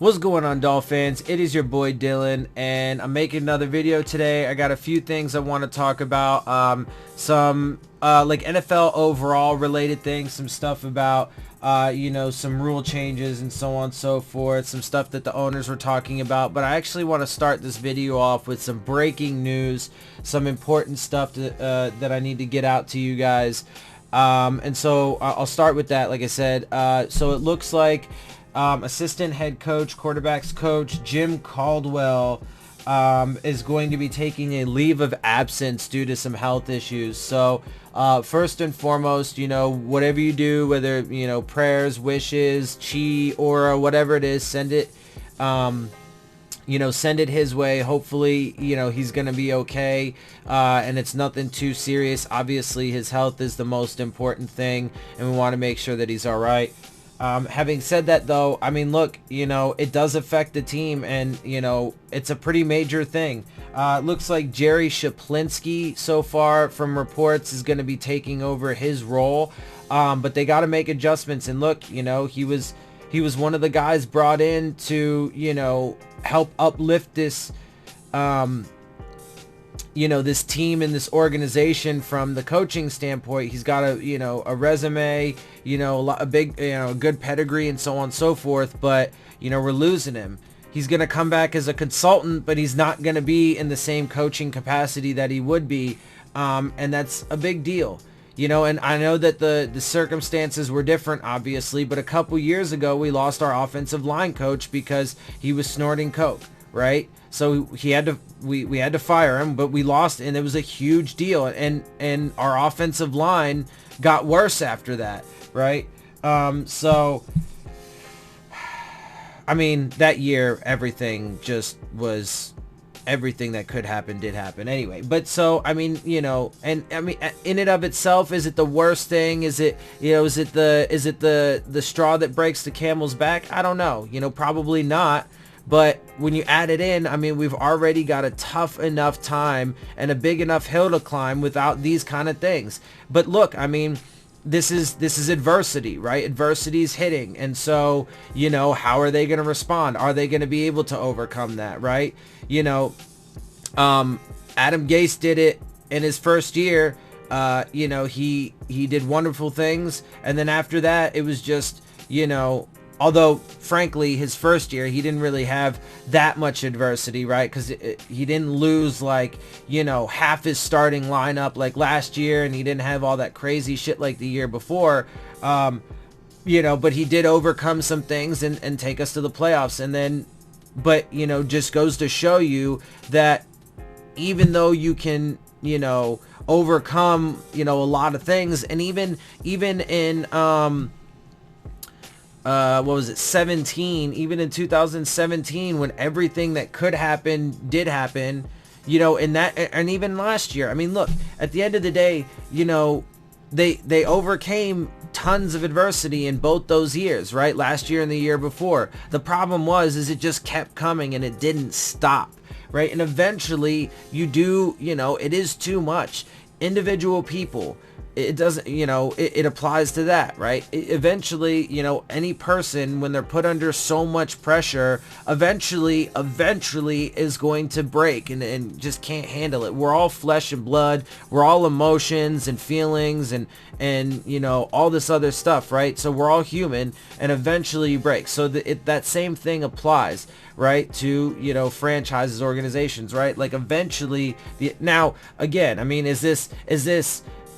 What's going on, Dolphins? It is your boy Dillon, and I'm making another video today. I got a few things I want to talk about. Some like NFL overall related things, some stuff about some rule changes and so on and so forth, some stuff that the owners were talking about. But I actually want to start this video off with some breaking news, some important stuff that I need to get out to you guys. And so I'll start with that. Like I said, so it looks like assistant head coach, quarterbacks coach Jim Caldwell is going to be taking a leave of absence due to some health issues. So first and foremost, whatever you do, whether prayers, wishes, chi, aura, whatever it is, send it send it his way. Hopefully he's gonna be okay, and it's nothing too serious. Obviously his health is the most important thing, and we want to make sure that he's all right. Having said that, though, I mean, look, it does affect the team, and, it's a pretty major thing. It looks like Jerry Shaplinski, so far from reports, is going to be taking over his role, but they got to make adjustments. And look, he was one of the guys brought in to, help uplift this, this team and this organization from the coaching standpoint. He's got a resume, a good pedigree and so on and so forth, but, we're losing him. He's going to come back as a consultant, but he's not going to be in the same coaching capacity that he would be. And that's a big deal, and I know that the circumstances were different, obviously, but a couple years ago, we lost our offensive line coach because he was snorting coke, right? So we had to fire him, but we lost, and it was a huge deal. And our offensive line got worse after that, right? So I mean, that year everything that could happen did happen anyway. But so I mean, and I mean, in and of itself, is it the worst thing? Is it is it the straw that breaks the camel's back? I don't know. Probably not. But when you add it in, I mean, we've already got a tough enough time and a big enough hill to climb without these kind of things. But look, I mean, this is adversity, right? Adversity is hitting. And so, how are they going to respond? Are they going to be able to overcome that, right? Adam Gase did it in his first year. He did wonderful things. And then after that, it was just, although, frankly, his first year, he didn't really have that much adversity, right? Because he didn't lose, half his starting lineup like last year, and he didn't have all that crazy shit like the year before. But he did overcome some things and take us to the playoffs. And then, but, just goes to show you that even though you can, overcome, a lot of things, and even in, what was it, 17, even in 2017, when everything that could happen did happen, and even last year, I mean, look, at the end of the day, they overcame tons of adversity in both those years, right? Last year and the year before. The problem is it just kept coming and it didn't stop, right? And eventually you do, it is too much. Individual people, it doesn't, it applies to that, right? Eventually, any person, when they're put under so much pressure, eventually is going to break and just can't handle it. We're all flesh and blood. We're all emotions and feelings and all this other stuff, right? So we're all human, and eventually you break. So that same thing applies, right, to, franchises, organizations, right? Like eventually, now, again, I mean, is this,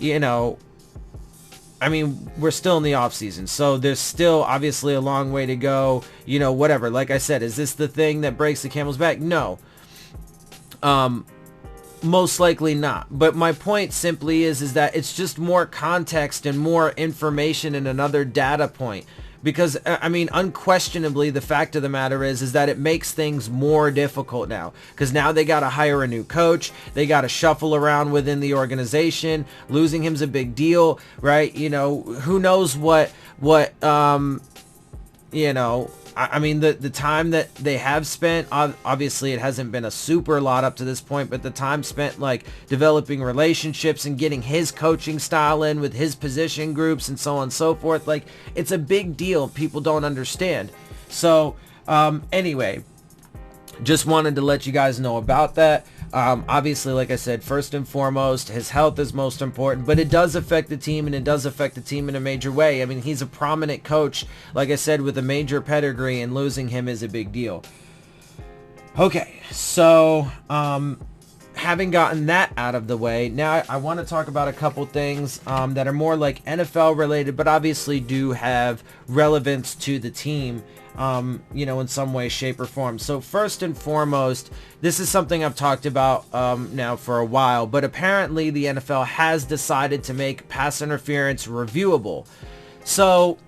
I mean, we're still in the off season, so there's still obviously a long way to go, whatever. Like I said, is this the thing that breaks the camel's back? No. Most likely not. But my point simply is that it's just more context and more information and another data point. Because, I mean, unquestionably, the fact of the matter is that it makes things more difficult now. Because now they got to hire a new coach. They got to shuffle around within the organization. Losing him's a big deal, right? Who knows what I mean, the time that they have spent, obviously it hasn't been a super lot up to this point, but the time spent like developing relationships and getting his coaching style in with his position groups and so on and so forth, like it's a big deal. People don't understand. So Anyway, just wanted to let you guys know about that. Obviously, like I said, first and foremost, his health is most important, but it does affect the team, and it does affect the team in a major way. I mean, he's a prominent coach, like I said, with a major pedigree, and losing him is a big deal. Okay, so having gotten that out of the way, now I want to talk about a couple things that are more like NFL related, but obviously do have relevance to the team, you know, in some way, shape, or form. So first and foremost, this is something I've talked about now for a while, but apparently the NFL has decided to make pass interference reviewable. So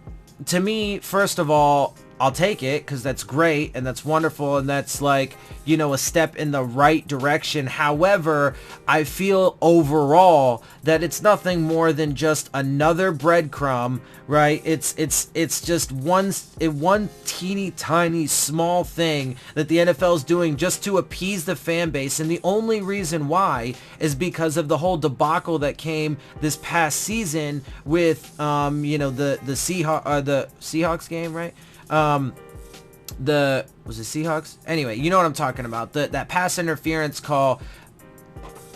to me, first of all, I'll take it, because that's great and that's wonderful, and that's like, you know, a step in the right direction. However, I feel overall that it's nothing more than just another breadcrumb, right? It's just one teeny tiny small thing that the NFL is doing just to appease the fan base, and the only reason why is because of the whole debacle that came this past season with you know, the Seahawks game, right? Was it Seahawks? Anyway, you know what I'm talking about. That pass interference call.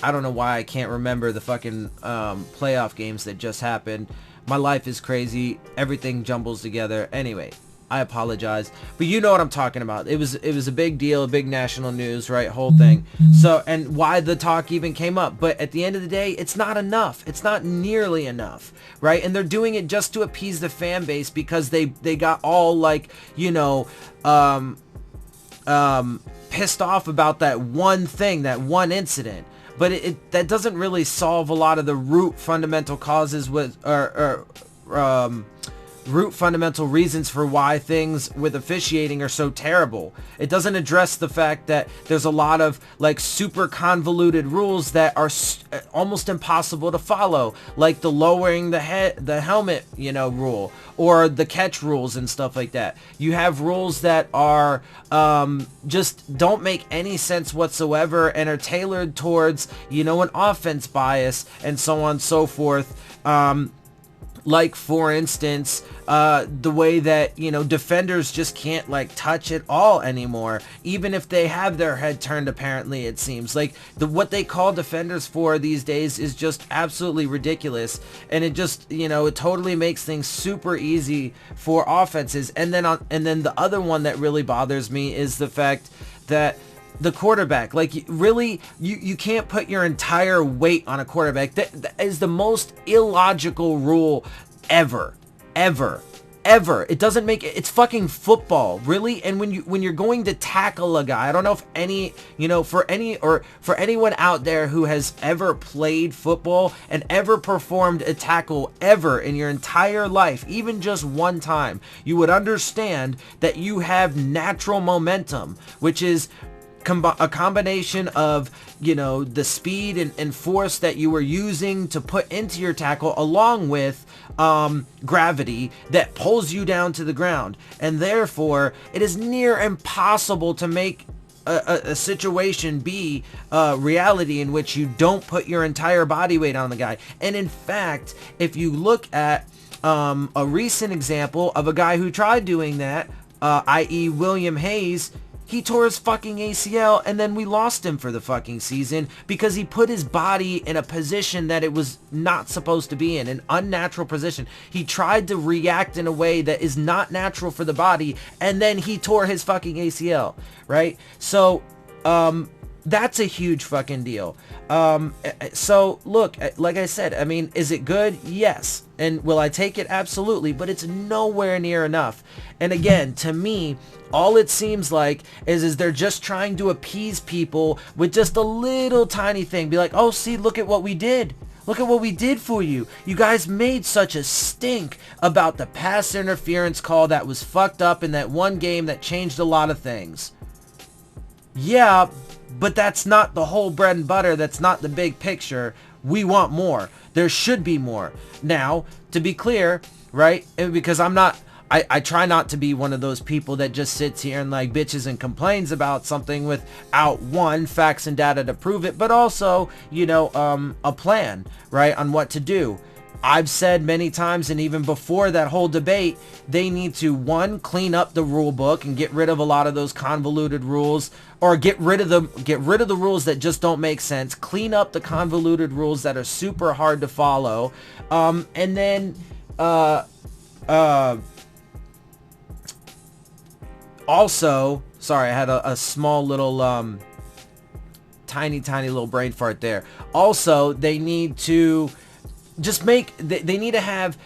I don't know why I can't remember the fucking playoff games that just happened. My life is crazy. Everything jumbles together. Anyway, I apologize, but you know what I'm talking about. It was a big deal, a big national news, right? Whole thing. So, and why the talk even came up. But at the end of the day, it's not enough. It's not nearly enough, right? And they're doing it just to appease the fan base, because they got all like, you know, pissed off about that one thing, that one incident. But that doesn't really solve a lot of the root fundamental causes root fundamental reasons for why things with officiating are so terrible. It doesn't address the fact that there's a lot of like super convoluted rules that are almost impossible to follow, like the lowering the helmet, you know, rule, or the catch rules and stuff like that. You have rules that are just don't make any sense whatsoever and are tailored towards, you know, an offense bias and so on and so forth. Like, for instance, the way that, you know, defenders just can't like touch it all anymore, even if they have their head turned. Apparently, it seems like what they call defenders for these days is just absolutely ridiculous, and it just, you know, it totally makes things super easy for offenses. And then the other one that really bothers me is the fact that the quarterback, like, really, you can't put your entire weight on a quarterback. That is the most illogical rule ever. It doesn't make it. It's fucking football, really. And when you're going to tackle a guy, I don't know if any, you know, for anyone out there who has ever played football and ever performed a tackle ever in your entire life, even just one time, you would understand that you have natural momentum, which is a combination of, you know, the speed and force that you were using to put into your tackle, along with gravity that pulls you down to the ground. And therefore, it is near impossible to make a situation be reality in which you don't put your entire body weight on the guy. And in fact, if you look at a recent example of a guy who tried doing that, i.e. William Hayes, he tore his fucking ACL, and then we lost him for the fucking season because he put his body in a position that it was not supposed to be in, an unnatural position. He tried to react in a way that is not natural for the body, and then he tore his fucking ACL, right? So, that's a huge fucking deal. So look, like I said, I mean, is it good? Yes. And will I take it? Absolutely. But it's nowhere near enough. And again, to me, all it seems like is they're just trying to appease people with just a little tiny thing. Be like, oh, see, look at what we did. Look at what we did for you. You guys made such a stink about the pass interference call that was fucked up in that one game that changed a lot of things. Yeah, but that's not the whole bread and butter. That's not the big picture. We want more. There should be more. Now, to be clear, right, because I try not to be one of those people that just sits here and like bitches and complains about something without one, facts and data to prove it, but also, you know, a plan, right, on what to do. I've said many times, and even before that whole debate, they need to, one, clean up the rule book and get rid of a lot of those convoluted rules, or get rid of the rules that just don't make sense. Clean up the convoluted rules that are super hard to follow, and then also, sorry, I had a small little tiny little brain fart there. Also, they need to just they need to have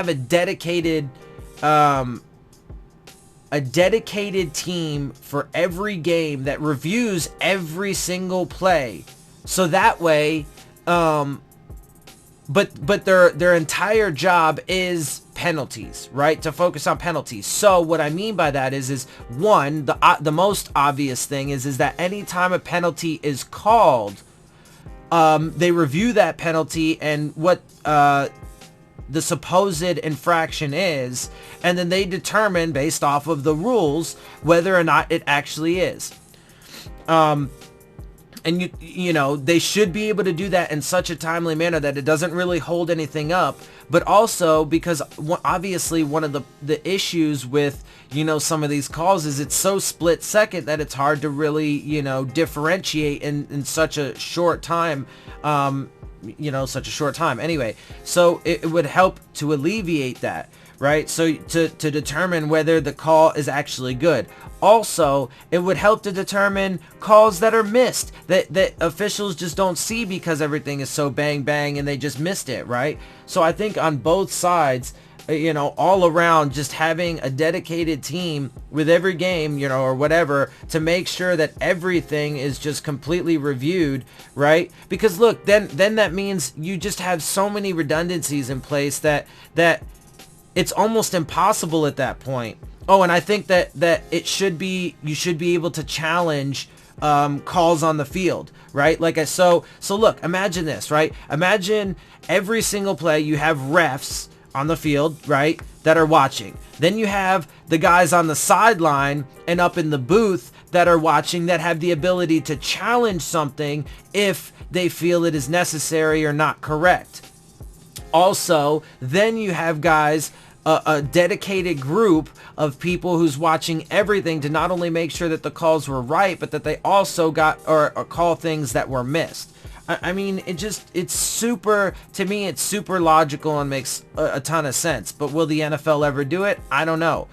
a dedicated team for every game that reviews every single play, so that way but their entire job is penalties, right? To focus on penalties. So what I mean by that is one, the most obvious thing is that anytime a penalty is called, they review that penalty and what the supposed infraction is, and then they determine based off of the rules whether or not it actually is. And you know, they should be able to do that in such a timely manner that it doesn't really hold anything up. But also because obviously one of the issues with, you know, some of these calls is it's so split second that it's hard to really, you know, differentiate in such a short time. Such a short time. Anyway, so it would help to alleviate that, right? So to determine whether the call is actually good. Also, it would help to determine calls that are missed, that officials just don't see because everything is so bang bang and they just missed it, right? So I think on both sides, you know, all around, just having a dedicated team with every game, you know, or whatever, to make sure that everything is just completely reviewed, right? Because look, then that means you just have so many redundancies in place that it's almost impossible at that point. Oh, and I think that you should be able to challenge calls on the field, right? So look, imagine this, right? Imagine every single play you have refs on the field, right, that are watching. Then you have the guys on the sideline and up in the booth that are watching, that have the ability to challenge something if they feel it is necessary or not correct. Also, then you have guys, a dedicated group of people who's watching everything to not only make sure that the calls were right, but that they also got or call things that were missed. I mean, it's super, to me, it's super logical and makes a ton of sense. But will the NFL ever do it? I don't know.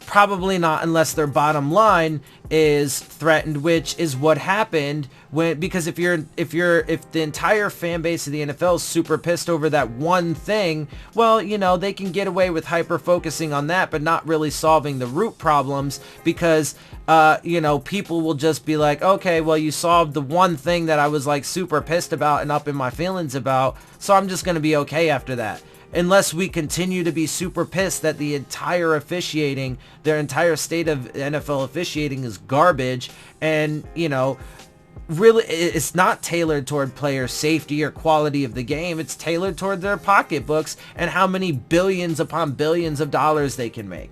Probably not, unless their bottom line is threatened, which is what happened because if the entire fan base of the NFL is super pissed over that one thing, well, you know, they can get away with hyper focusing on that, but not really solving the root problems, because you know, people will just be like, okay, well, you solved the one thing that I was like super pissed about and up in my feelings about, so I'm just going to be okay after that. Unless we continue to be super pissed that the entire officiating, their entire state of NFL officiating is garbage, and, you know, really it's not tailored toward player safety or quality of the game. It's tailored toward their pocketbooks and how many billions upon billions of dollars they can make.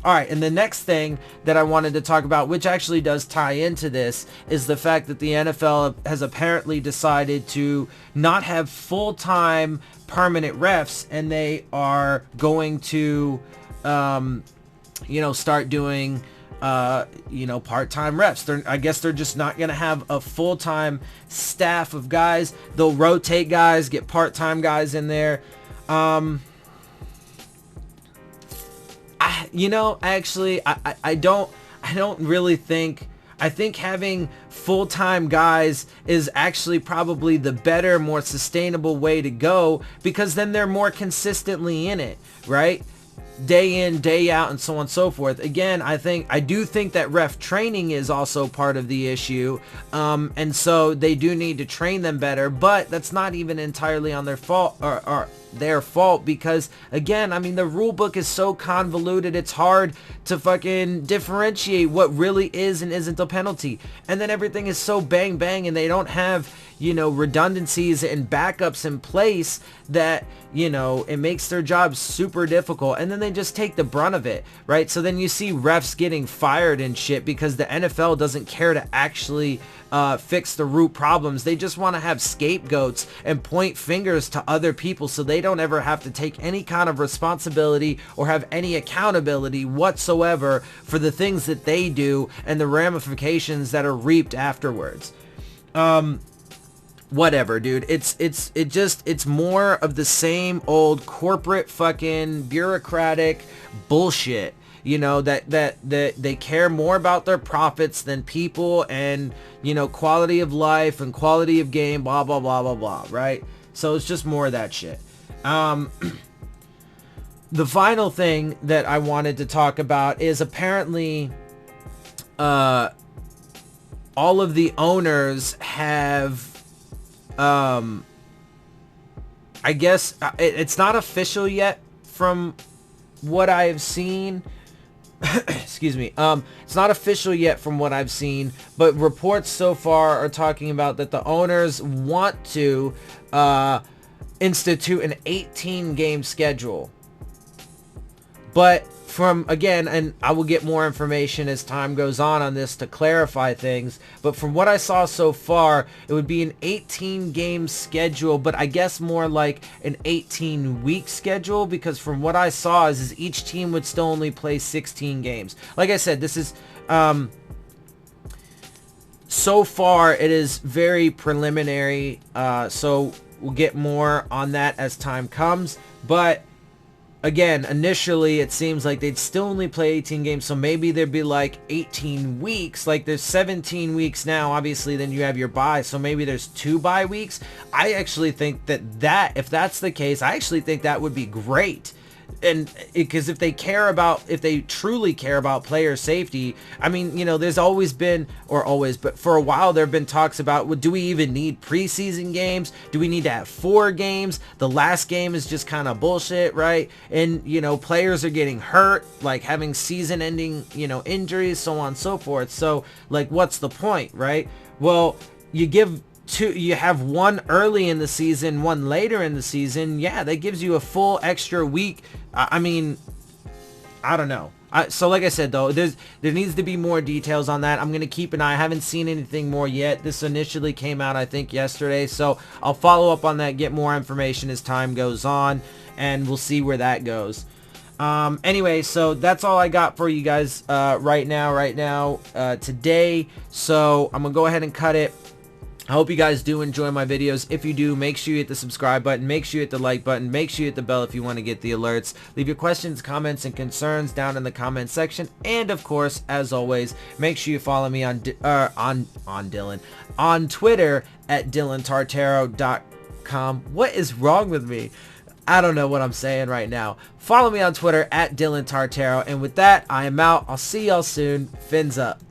All right, and the next thing that I wanted to talk about, which actually does tie into this, is the fact that the NFL has apparently decided to not have full-time permanent refs, and they are going to, start doing, part-time refs. I guess they're just not going to have a full-time staff of guys. They'll rotate guys, get part-time guys in there. I don't really think, I think having full-time guys is actually probably the better, more sustainable way to go, because then they're more consistently in it, right? Day in, day out, and so on and so forth. Again, I do think that ref training is also part of the issue, and so they do need to train them better, but that's not even entirely on their fault, or their fault, because again, I mean, the rule book is so convoluted, it's hard to fucking differentiate what really is and isn't a penalty, and then everything is so bang bang, and they don't have, redundancies and backups in place that, it makes their job super difficult, and then they just take the brunt of it, right? So then you see refs getting fired and shit because the NFL doesn't care to actually fix the root problems. They just want to have scapegoats and point fingers to other people so they don't ever have to take any kind of responsibility or have any accountability whatsoever for the things that they do and the ramifications that are reaped afterwards. Whatever, dude. It's more of the same old corporate fucking bureaucratic bullshit. That they care more about their profits than people and, quality of life and quality of game, blah, blah, blah, blah, blah, right? So it's just more of that shit. The final thing that I wanted to talk about is apparently all of the owners have, I guess it's not official yet from what I've seen. Excuse me. It's not official yet from what I've seen, but reports so far are talking about that the owners want to institute an 18-game schedule. But from, again, and I will get more information as time goes on this to clarify things, but from what I saw so far, it would be an 18-game schedule, but I guess more like an 18-week schedule, because from what I saw is each team would still only play 16 games. Like I said, this is, so far it is very preliminary, so we'll get more on that as time comes, but again, initially, it seems like they'd still only play 18 games, so maybe there'd be like 18 weeks. Like there's 17 weeks now, obviously, then you have your bye, so maybe there's 2 bye weeks. I actually think that if that's the case, I actually think that would be great. And because if they truly care about player safety, I mean, there's always been, but for a while there have been talks about, well, do we even need preseason games? Do we need to have 4 games? The last game is just kind of bullshit, right? And, players are getting hurt, like having season ending, injuries, so on and so forth. So like, what's the point, right? Well, you have one early in the season, one later in the season. Yeah, that gives you a full extra week. I mean, I don't know. So like I said, though, there needs to be more details on that. I'm going to keep an eye. I haven't seen anything more yet. This initially came out, I think, yesterday. So I'll follow up on that, get more information as time goes on, and we'll see where that goes. Anyway, so that's all I got for you guys right now, today. So I'm going to go ahead and cut it. I hope you guys do enjoy my videos. If you do, make sure you hit the subscribe button, make sure you hit the like button, make sure you hit the bell if you want to get the alerts. Leave your questions, comments, and concerns down in the comment section. And of course, as always, make sure you follow me on Dillon, on Twitter at DillonTartaro.com. What is wrong with me? I don't know what I'm saying right now. Follow me on Twitter at Dillon Tartaro. And with that, I am out. I'll see y'all soon. Fins up.